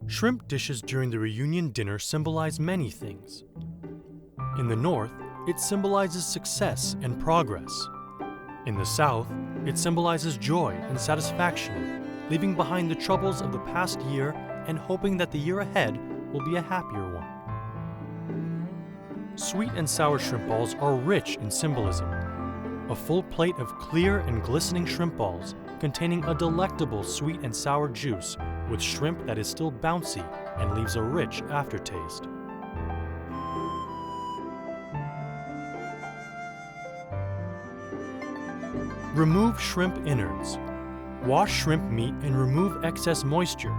Shrimp dishes during the reunion dinner symbolize many things. In the North, it symbolizes success and progress. In the South, it symbolizes joy and satisfaction, leaving behind the troubles of the past year and hoping that the year ahead will be a happier one. Sweet and sour shrimp balls are rich in symbolism. A full plate of clear and glistening shrimp balls containing a delectable sweet and sour juice with shrimp that is still bouncy and leaves a rich aftertaste. Remove shrimp innards. Wash shrimp meat and remove excess moisture.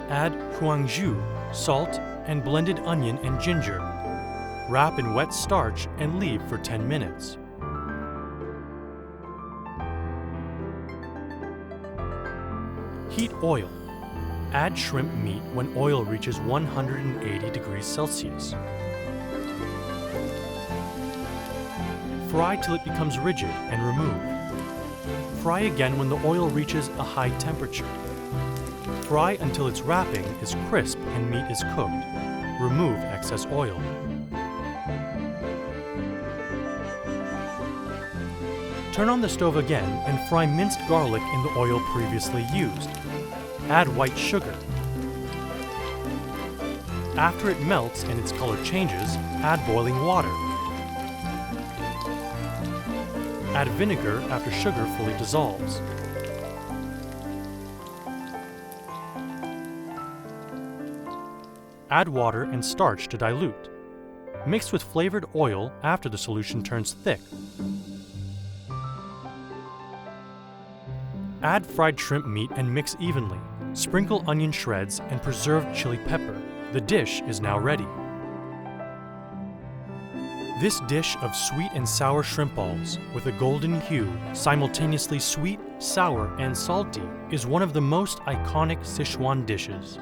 Add huangzhu, salt, and blended onion and ginger. Wrap in wet starch and leave for 10 minutes. Heat oil. Add shrimp meat when oil reaches 180 degrees Celsius. Fry till it becomes rigid and remove. Fry again when the oil reaches a high temperature. Fry until its wrapping is crisp and meat is cooked. Remove excess oil. Turn on the stove again and fry minced garlic in the oil previously used. Add white sugar. After it melts and its color changes, add boiling water. Add vinegar after sugar fully dissolves. Add water and starch to dilute. Mix with flavored oil after the solution turns thick. Add fried shrimp meat and mix evenly. Sprinkle onion shreds and preserved chili pepper. The dish is now ready. This dish of sweet and sour shrimp balls with a golden hue, simultaneously sweet, sour, and salty, is one of the most iconic Sichuan dishes.